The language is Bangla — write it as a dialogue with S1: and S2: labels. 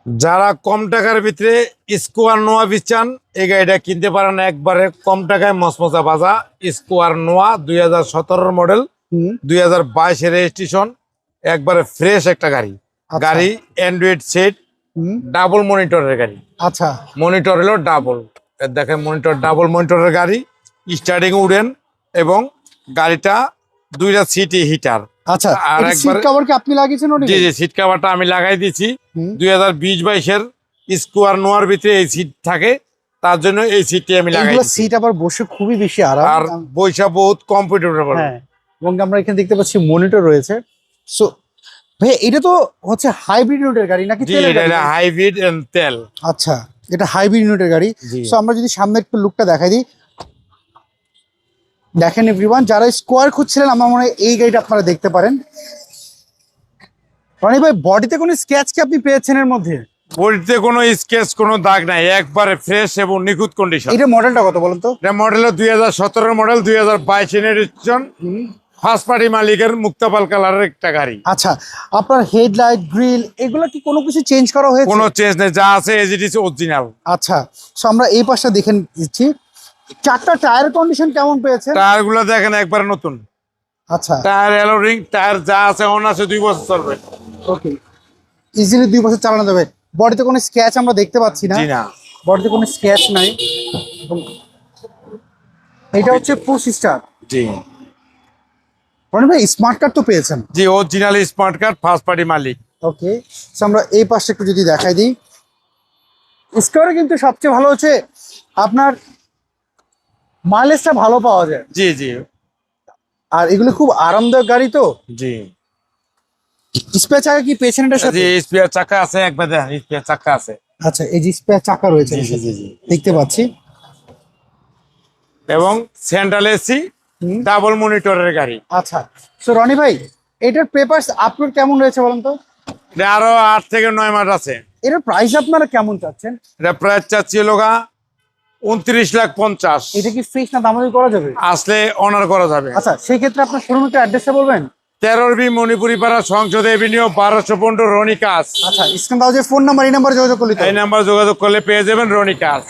S1: যারা কম টাকার ভিতরে স্কোয়ার নোয়া চান এই গাড়িটা কিনতে পারেন, একবারে কম টাকায় মসমসা বাজা। স্কোয়ার নোয়া 2017 মডেল, 2022 রেজিস্ট্রেশন, একবারে ফ্রেশ একটা গাড়ি। গাড়ি অ্যান্ড্রয়েড সেট, ডাবল মনিটরের গাড়ি।
S2: আচ্ছা,
S1: মনিটর হলো ডাবল, দেখেন মনিটর ডাবল মনিটরের গাড়ি, স্টার্টিং উডেন এবং গাড়িটা 2টা সিটি হিটার।
S2: আচ্ছা,
S1: আর
S2: এটা সিট
S1: একবার
S2: কভার কি আপনি লাগিয়েছেন ওটা?
S1: জি জি, সিট কভারটা আমি লাগাই দিয়েছি। 2020-22 স্কোয়ার নোয়ার ভিতরে এই সিট থাকে, তার জন্য এই সিটটি আমি লাগাই
S2: এগুলো
S1: দিয়েছি।
S2: সিট আবার বসে খুবই বেশি আরাম।
S1: আর বৈশা বহুত কমফোর্টেবল।
S2: হ্যাঁ, এবং আমরা এখানে দেখতে পাচ্ছি মনিটর রয়েছে। সো ভাই এটা তো হচ্ছে হাইব্রিড ইউনিটের গাড়ি নাকি
S1: জি,
S2: তেলের গাড়ি?
S1: এটা হাইব্রিড এন্ড তেল।
S2: আচ্ছা, এটা হাইব্রিড ইউনিটের গাড়ি।
S1: জি।
S2: সো আমরা যদি সামনে একটু লুকটা দেখাই দিই, দেখেন এভরিওয়ান, যারা স্কোয়ার খুঁজছিলেন আমার মনে হয় এই গাড়িটা আপনারা দেখতে পারেন। রনি ভাই, বডিতে কোনো স্ক্র্যাচ কি আপনি পেয়েছেন এর মধ্যে?
S1: বডিতে কোনো স্কেচ, কোনো দাগ নাই, একবারে ফ্রেশ এবং নিখুঁত কন্ডিশন।
S2: এটা মডেলটা কত বলুন তো?
S1: এটা model 2017 model, 2022 registration, first party মালিকের মুক্তাপাল কালারের একটা গাড়ি।
S2: আচ্ছা, আপনার হেডলাইট, গ্রিল এগুলো কি কোনো কিছু চেঞ্জ করা হয়েছে?
S1: কোনো চেঞ্জ নেই, যা আছে এজ ইট ইজ অরিজিনাল।
S2: আচ্ছা, সো আমরা এই পাশটা দেখে দিচ্ছি। চারটা টায়ার কন্ডিশন কেমন পেয়েছেন?
S1: টায়ার গুলো দেখেন একবারে নতুন।
S2: আচ্ছা,
S1: টায়ার এলো রিং, টায়ার যা আছে অন আছে, 2 বছর চলবে।
S2: ওকে, ইজিলি 2 বছর চালানো যাবে। বডিতে কোনো স্ক্র্যাচ আমরা দেখতে পাচ্ছি না।
S1: জি না,
S2: বডিতে কোনো স্ক্র্যাচ নাই। এটা হচ্ছে পুশ স্টার।
S1: জি
S2: রনি ভাই, স্মার্ট কার্ড তো পেয়েছেন?
S1: জি, original smart card, first party মালিক।
S2: ওকে, সো আমরা এই পাশে একটু যদি দেখাই দিই, স্কোয়ারে কিন্তু সবচেয়ে ভালো হচ্ছে আপনার মাইলেজটা ভালো পাওয়া যায়।
S1: জি জি
S2: আর এগুলো খুব আরামদায়ক গাড়ি তো।
S1: জি
S2: স্পেয়ার চাকা কি পেয়েছেন এটার সাথে?
S1: জি, স্পেয়ার চাকা আছে, একবার দেখেন স্পেয়ার চাকা আছে।
S2: আচ্ছা, এই যে স্পেয়ার চাকা রয়েছে
S1: জি জি জি জি,
S2: দেখতে পাচ্ছি।
S1: এবং সেন্ট্রাল এসি, ডাবল মনিটরের গাড়ি।
S2: আচ্ছা, সো রনি ভাই, এটার পেপারস আপলোড কেমন রয়েছে বলুন তো?
S1: এটা আরো 8 থেকে 9 মাস আছে।
S2: এটার প্রাইস আপনারা কেমন চাচ্ছেন?
S1: এটা প্রায় চাচ্ছিল 29,50,000।
S2: এটা কি ফিক্স না দামাদামি করা যাবে?
S1: আসলে অনার করা যাবে।
S2: আচ্ছা, সেই ক্ষেত্রে আপনার শোরুম একটু অ্যাড্রেসটা বলবেন?
S1: 13 মণিপুরি পাড়া, সংসদ এভিনিউ, 1215 রনিকাস।
S2: আচ্ছা, স্ক্রিন দাও যে ফোন নাম্বার, এই নাম্বারে যোগাযোগ করলে তো?
S1: এই নাম্বার যোগাযোগ করলে পেয়ে যাবেন রনিকাস।